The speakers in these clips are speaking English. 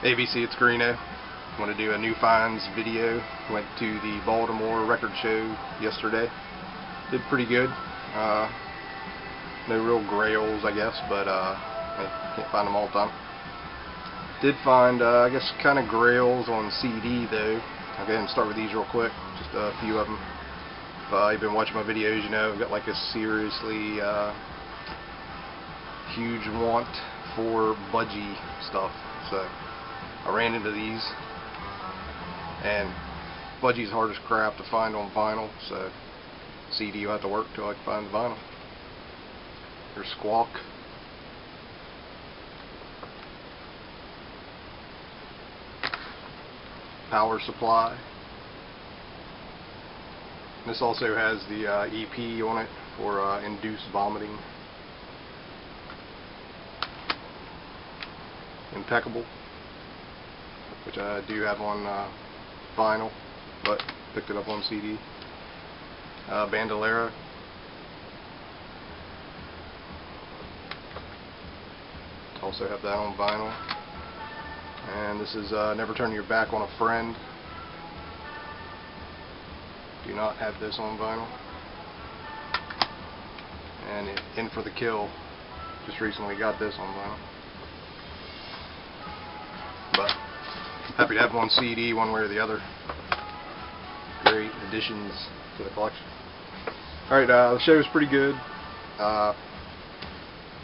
ABC, it's Greeno. Want to do a new finds video. Went to the Baltimore record show yesterday. Did pretty good. No real grails, I guess, but I can't find them all the time. Did find, I guess, kind of grails on CD though. I'll go ahead and start with these real quick. Just a few of them. If you've been watching my videos, you know I've got like a seriously huge want for budgie stuff. So I ran into these, and budgie's hard as crap to find on vinyl, so CD will have to work till I can find the vinyl. Here's Squawk. Power Supply. This also has the EP on it for induced vomiting. Impeccable, which I do have on vinyl, but picked it up on CD. Bandolera. Also have that on vinyl. And this is Never Turn Your Back on a Friend. Do not have this on vinyl. And In for the Kill. Just recently got this on vinyl. But happy to have them on CD one way or the other. Great additions to the collection. Alright, the show was pretty good.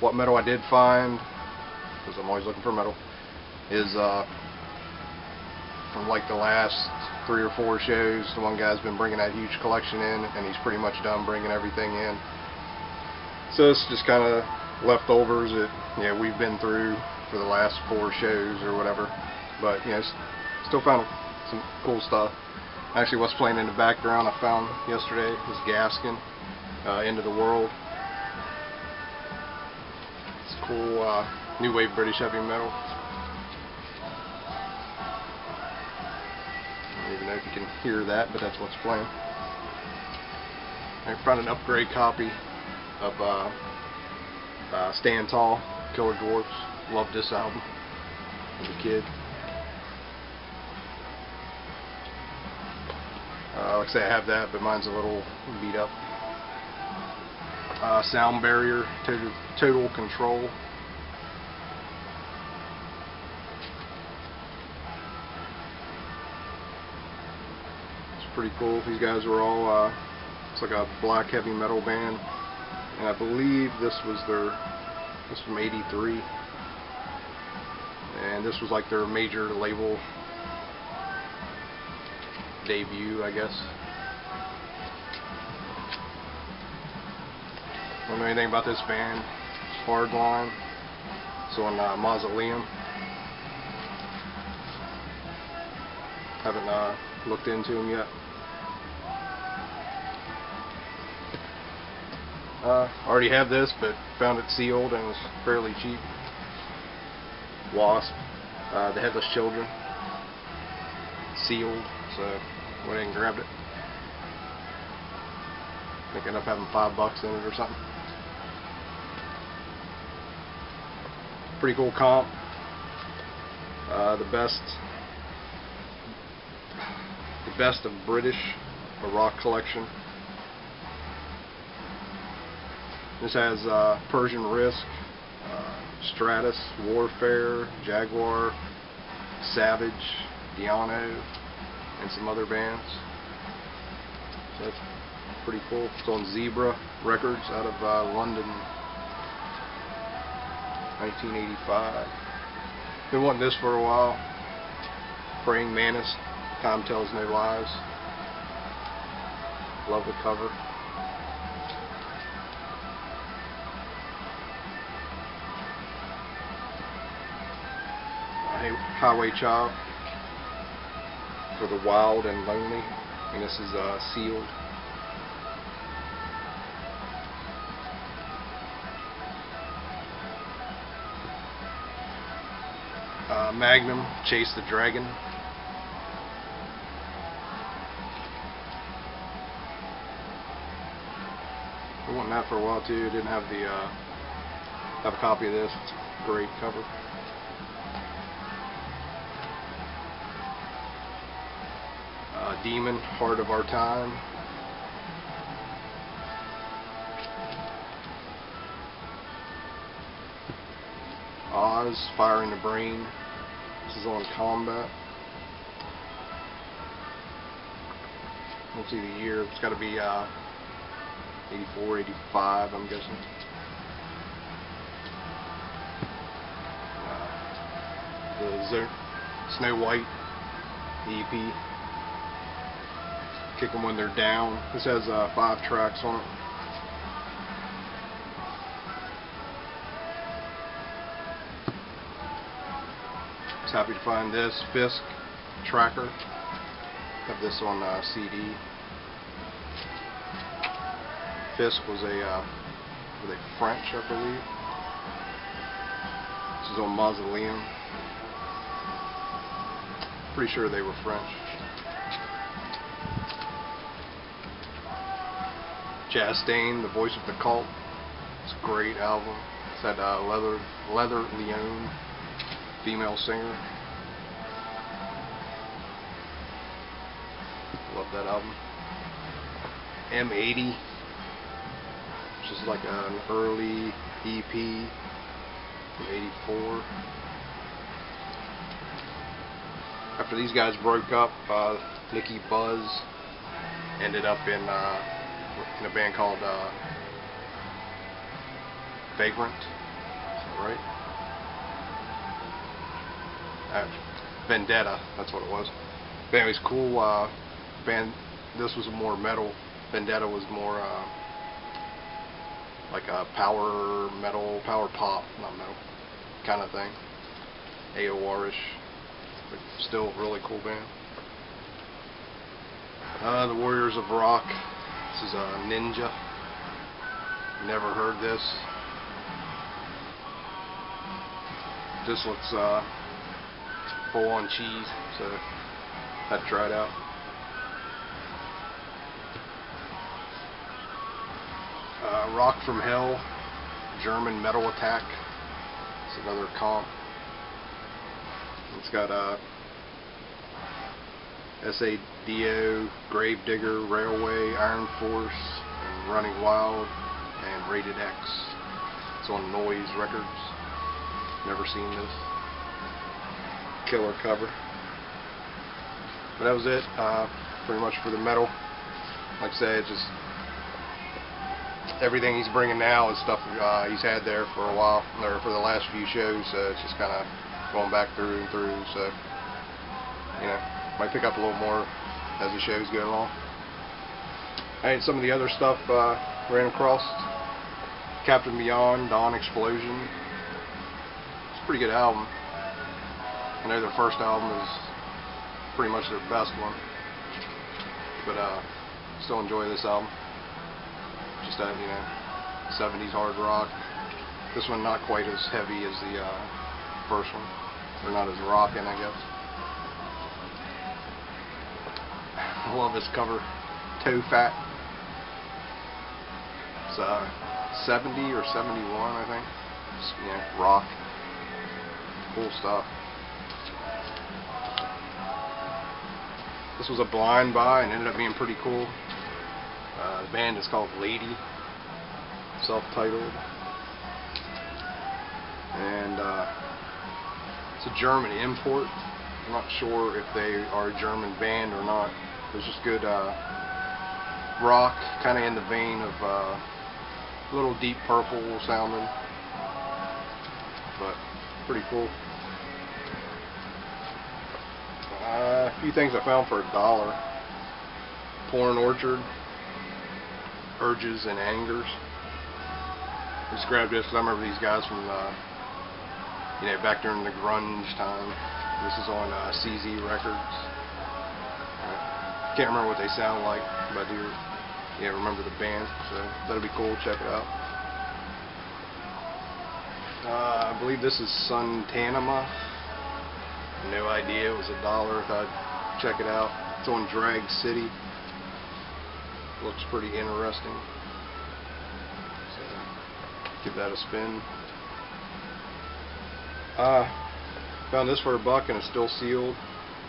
What metal I did find, because I'm always looking for metal, is from like the last 3 or 4 shows. The one guy's been bringing that huge collection in, and he's pretty much done bringing everything in. So it's just kind of leftovers that we've been through for the last 4 shows or whatever. But still found some cool stuff. Actually, what's playing in the background I found yesterday was Gaskin, End of the World. It's cool new wave British heavy metal. I don't even know if you can hear that, but that's what's playing. I found an upgrade copy of Stand Tall, Killer Dwarfs. Loved this album as a kid. Like I say, I have that, but mine's a little beat up. Sound Barrier, Total Control. It's pretty cool. These guys were all, it's like a black heavy metal band, and I believe this was from '83. And this was like their major label debut, I guess. I don't know anything about this band. It's Hardline. It's on Mausoleum. Haven't looked into them yet. Already have this, but found it sealed and it was fairly cheap. Wasp, The Headless Children, sealed, so went in and grabbed it. I think I ended up having $5 in it or something. Pretty cool comp. The best of British, a rock collection. This has Persian Risk, Stratus, Warfare, Jaguar, Savage, Diano, and some other bands. So that's pretty cool. It's on Zebra Records out of London, 1985. Been wanting this for a while. Praying Mantis, Time Tells No Lies. Love the cover. Highway Child, For the Wild and Lonely, and this is sealed. Magnum, Chase the Dragon. I wanted that for a while too. Didn't have have a copy of this. It's a great cover. Demon, Heart of Our Time. Oz, Fire in the Brain. This is on Combat. Let's see the year. It's got to be 84, 85, I'm guessing. The Snow White EP. Kick Them When They're Down. This has 5 tracks on it. I was happy to find this Fisk Tracker. Have this on CD. Fisk was were they French, I believe. This is on Mausoleum. Pretty sure they were French. Chastain, The Voice of the Cult. It's a great album. It's had Leather Leone, female singer. Love that album. M80, which is like an early EP from '84. After these guys broke up, Nicky Buzz ended up in a band called Vagrant. Is that right? Vendetta, that's what it was. But anyways, cool band. This was more metal. Vendetta was more like a power metal, power pop, not metal, kind of thing. AOR-ish, but still a really cool band. The Warriors of Rock. This is a Ninja. Never heard this. This looks full on cheese, so had to try it out. Rock from Hell, German Metal Attack. It's another comp. It's got SADO, Gravedigger, Railway, Iron Force, and Running Wild, and Rated X. It's on Noise Records. Never seen this. Killer cover. But that was it, pretty much for the metal. Like I said, just everything he's bringing now is stuff he's had there for a while, or for the last few shows. So it's just kind of going back through and through. So, you know, might pick up a little more as the shows go along. And some of the other stuff ran across. Captain Beyond, Dawn Explosion. It's a pretty good album. I know their first album is pretty much their best one, but still enjoy this album. Just that, you know, 70s hard rock. This one not quite as heavy as the first one, or not as rockin', I guess. I love this cover, Toe Fat. It's 70 or 71, I think. It's, you know, rock. Cool stuff. This was a blind buy and ended up being pretty cool. The band is called Lady, self-titled, and it's a German import. I'm not sure if they are a German band or not. It's just good rock, kind of in the vein of a little Deep Purple sounding, but pretty cool. A few things I found for $1. Porn Orchard, Urges and Angers. I just grabbed this because I remember these guys from you know, back during the grunge time. This is on CZ Records. Can't remember what they sound like, but I do, yeah, remember the band, so that'll be cool. Check it out. I believe this is Suntanima. No idea. It was $1. Thought I'd check it out. It's on Drag City. Looks pretty interesting. So give that a spin. Found this for $1 and it's still sealed.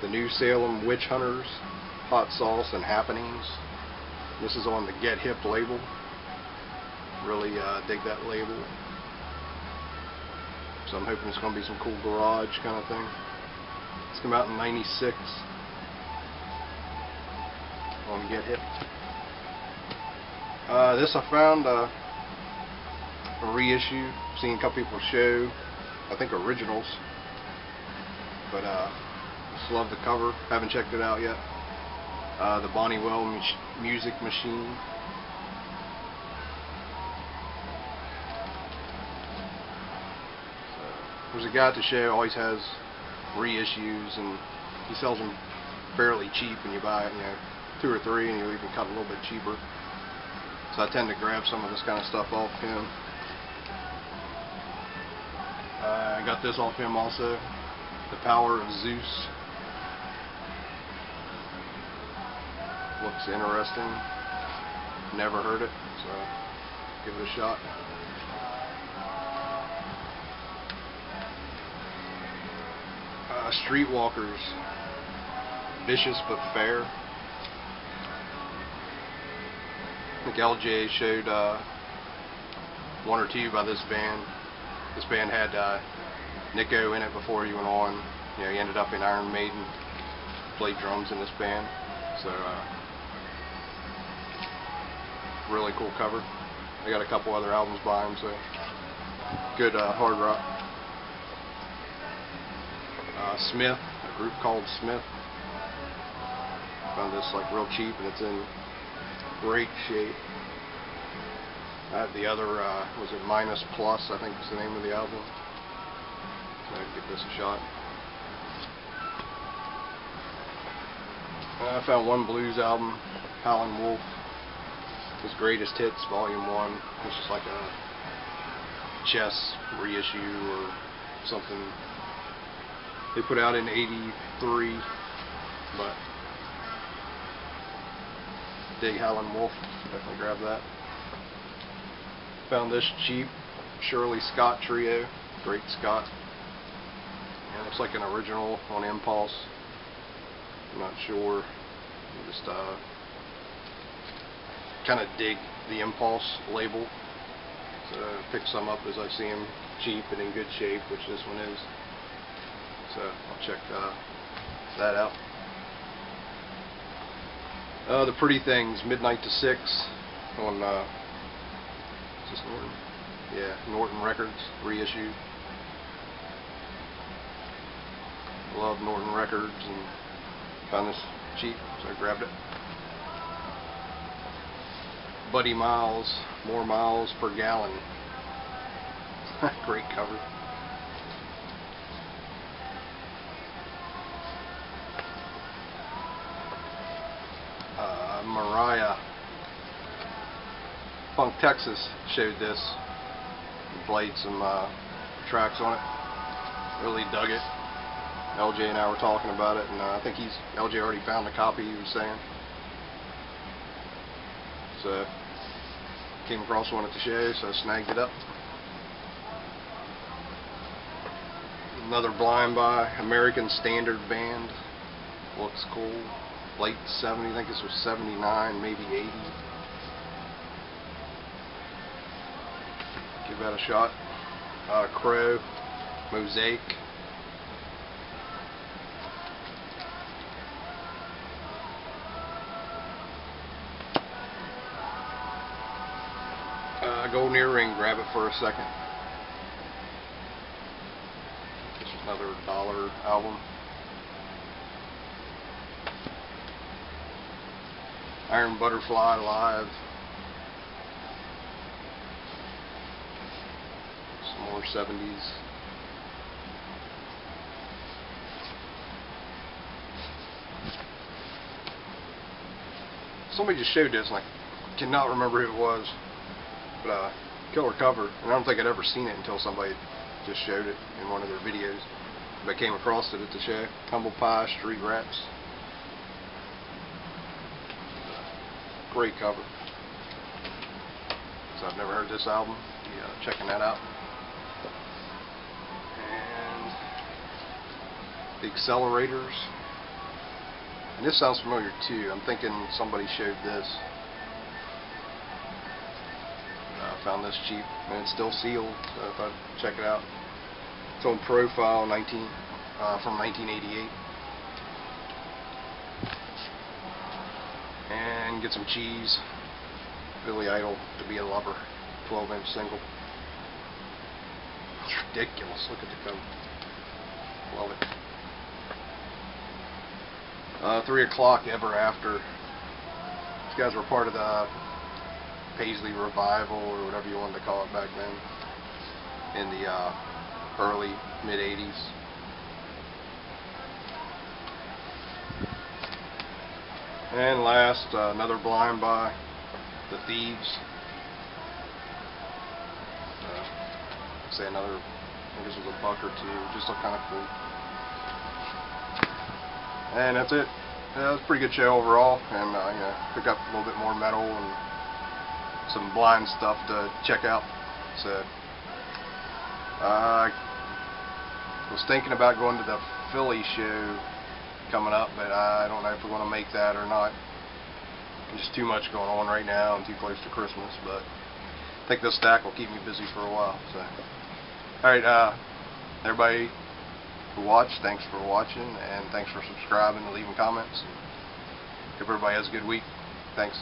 The New Salem Witch Hunters Hot Sauce and Happenings. This is on the Get Hip label. Really dig that label. So I'm hoping it's going to be some cool garage kind of thing. It's come out in '96 on Get Hip. This I found a reissue. Seen a couple people show, I think originals, but just love the cover. Haven't checked it out yet. The Bonnie Well Music Machine. There's a guy at the show, always has reissues, and he sells them fairly cheap, and you buy, 2 or 3, and you even cut a little bit cheaper. So I tend to grab some of this kind of stuff off him. I got this off him also, The Power of Zeus. Looks interesting. Never heard it, so give it a shot. Streetwalkers, Vicious but Fair. I think LJ showed 1 or 2 by this band. This band had Nico in it before he went on. He ended up in Iron Maiden. Played drums in this band. So really cool cover. I got a couple other albums by him, so good hard rock. Smith, a group called Smith. Found this like real cheap, and it's in great shape. I have the other, was it Minus Plus, I think is the name of the album. So I'd give this a shot. I found one blues album, Howlin' Wolf. His Greatest Hits, Volume 1, which is like a chess reissue or something they put out in '83, but dig Howlin' Wolf, definitely grab that. Found this cheap, Shirley Scott Trio, Great Scott. Yeah, looks like an original on Impulse. I'm not sure. Just kind of dig the Impulse label. So pick some up as I see them cheap and in good shape, which this one is. So I'll check that out. The Pretty Things, Midnight to 6 on is this Norton? Yeah, Norton Records reissue. Love Norton Records and found this cheap, so I grabbed it. Buddy Miles, More Miles Per Gallon. Great cover. Mariah, Funk Texas showed this and played some tracks on it. Really dug it. LJ and I were talking about it, and I think LJ already found the copy, he was saying. So came across one at the show, so I snagged it up. Another blind buy, American Standard Band. Looks cool. Late 70s, I think this was 79, maybe 80. Give that a shot. Crow, Mosaic. Golden Earring, grab it for a second. This is another $1 album. Iron Butterfly Live. Some more 70s. Somebody just showed this, and I cannot remember who it was. But killer cover, and I don't think I'd ever seen it until somebody just showed it in one of their videos. But I came across it at the show. Humble Pie, Street Rats. Great cover. So I've never heard this album. Yeah, checking that out. And the Accelerators. And this sounds familiar too. I'm thinking somebody showed this. Found this cheap, and it's still sealed, so I thought I'd check it out. It's on profile, from 1988. And get some cheese. Billy Idol, To Be a Lover, 12-inch single. It's ridiculous. Look at the coat. Love it. 3 o'clock Ever After. These guys were part of the Paisley Revival, or whatever you wanted to call it back then, in the early, mid-80s. And last, another blind buy, The Thieves. Say another, I think this was $1 or $2, just looked kind of cool. And that's it. Yeah, it was a pretty good show overall, and you know, pick up a little bit more metal and some blind stuff to check out. So I was thinking about going to the Philly show coming up, but I don't know if we're going to make that or not. There's just too much going on right now and too close to Christmas, but I think this stack will keep me busy for a while. So, alright, everybody who watched, thanks for watching, and thanks for subscribing and leaving comments. Hope everybody has a good week. Thanks.